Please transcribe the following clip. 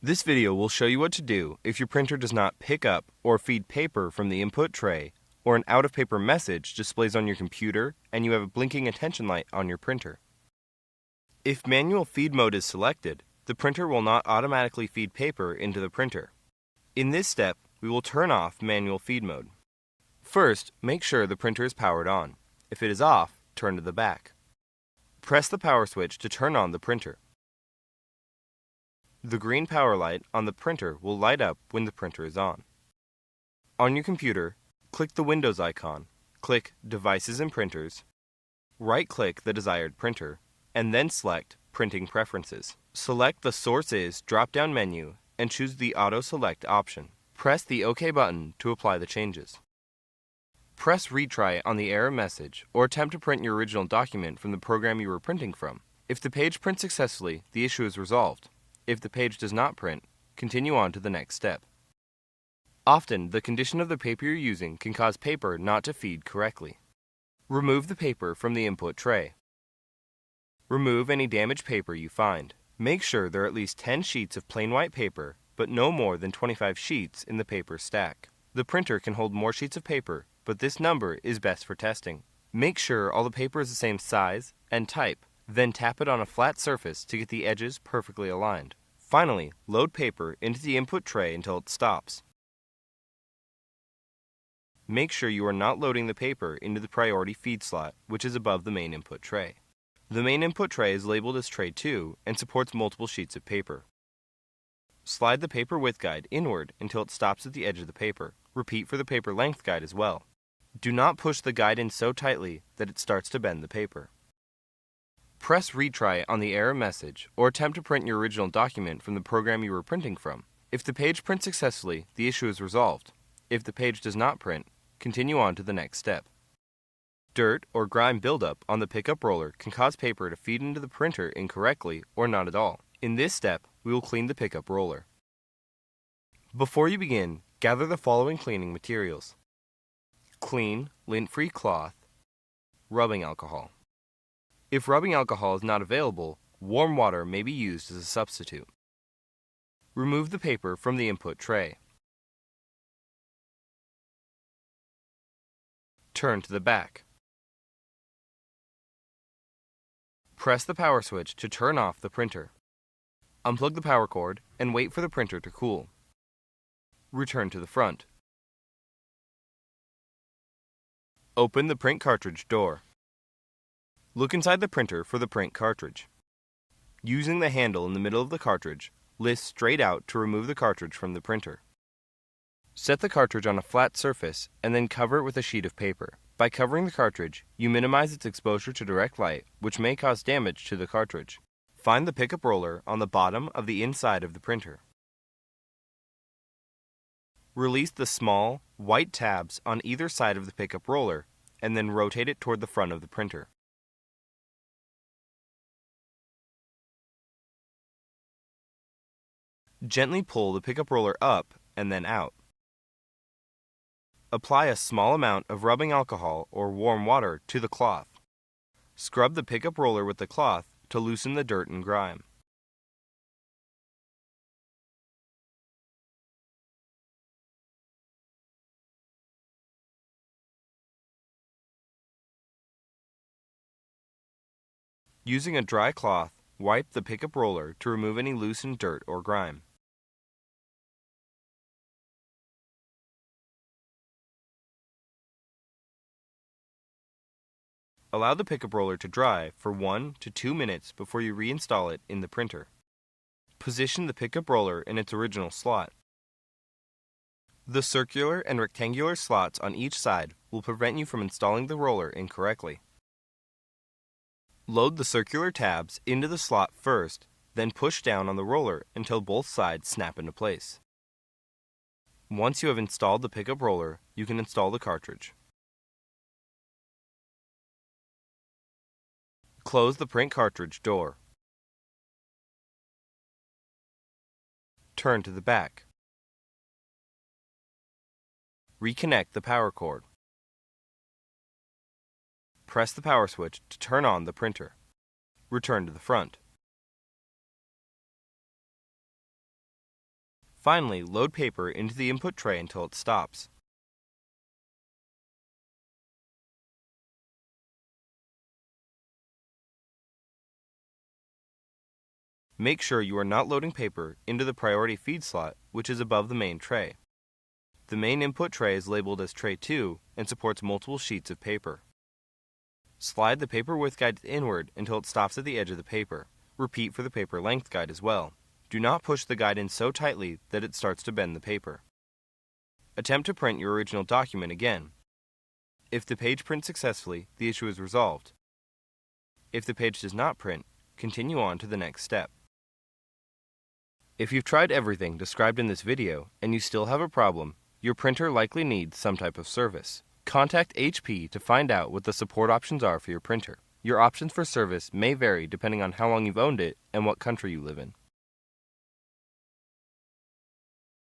This video will show you what to do if your printer does not pick up or feed paper from the input tray, or an out-of-paper message displays on your computer and you have a blinking attention light on your printer. If manual feed mode is selected, the printer will not automatically feed paper into the printer. In this step, we will turn off manual feed mode. First, make sure the printer is powered on. If it is off, turn to the back. Press the power switch to turn on the printer. The green power light on the printer will light up when the printer is on. On your computer, click the Windows icon, click Devices and Printers, right-click the desired printer, and then select Printing Preferences. Select the Source Is drop-down menu and choose the Auto Select option. Press the OK button to apply the changes. Press Retry on the error message or attempt to print your original document from the program you were printing from. If the page prints successfully, the issue is resolved. If the page does not print, continue on to the next step. Often, the condition of the paper you're using can cause paper not to feed correctly. Remove the paper from the input tray. Remove any damaged paper you find. Make sure there are at least 10 sheets of plain white paper, but no more than 25 sheets in the paper stack. The printer can hold more sheets of paper, but this number is best for testing. Make sure all the paper is the same size and type. Then tap it on a flat surface to get the edges perfectly aligned. Finally, load paper into the input tray until it stops. Make sure you are not loading the paper into the priority feed slot, which is above the main input tray. The main input tray is labeled as Tray 2 and supports multiple sheets of paper. Slide the paper width guide inward until it stops at the edge of the paper. Repeat for the paper length guide as well. Do not push the guide in so tightly that it starts to bend the paper. Press Retry on the error message or attempt to print your original document from the program you were printing from. If the page prints successfully, the issue is resolved. If the page does not print, continue on to the next step. Dirt or grime buildup on the pickup roller can cause paper to feed into the printer incorrectly or not at all. In this step, we will clean the pickup roller. Before you begin, gather the following cleaning materials: clean, lint-free cloth, rubbing alcohol. If rubbing alcohol is not available, warm water may be used as a substitute. Remove the paper from the input tray. Turn to the back. Press the power switch to turn off the printer. Unplug the power cord and wait for the printer to cool. Return to the front. Open the print cartridge door. Look inside the printer for the print cartridge. Using the handle in the middle of the cartridge, lift straight out to remove the cartridge from the printer. Set the cartridge on a flat surface and then cover it with a sheet of paper. By covering the cartridge, you minimize its exposure to direct light, which may cause damage to the cartridge. Find the pickup roller on the bottom of the inside of the printer. Release the small, white tabs on either side of the pickup roller and then rotate it toward the front of the printer. Gently pull the pickup roller up and then out. Apply a small amount of rubbing alcohol or warm water to the cloth. Scrub the pickup roller with the cloth to loosen the dirt and grime. Using a dry cloth, wipe the pickup roller to remove any loosened dirt or grime. Allow the pickup roller to dry for 1 to 2 minutes before you reinstall it in the printer. Position the pickup roller in its original slot. The circular and rectangular slots on each side will prevent you from installing the roller incorrectly. Load the circular tabs into the slot first, then push down on the roller until both sides snap into place. Once you have installed the pickup roller, you can install the cartridge. Close the print cartridge door. Turn to the back. Reconnect the power cord. Press the power switch to turn on the printer. Return to the front. Finally, load paper into the input tray until it stops. Make sure you are not loading paper into the priority feed slot, which is above the main tray. The main input tray is labeled as Tray 2 and supports multiple sheets of paper. Slide the paper width guide inward until it stops at the edge of the paper. Repeat for the paper length guide as well. Do not push the guide in so tightly that it starts to bend the paper. Attempt to print your original document again. If the page prints successfully, the issue is resolved. If the page does not print, continue on to the next step. If you've tried everything described in this video and you still have a problem, your printer likely needs some type of service. Contact HP to find out what the support options are for your printer. Your options for service may vary depending on how long you've owned it and what country you live in.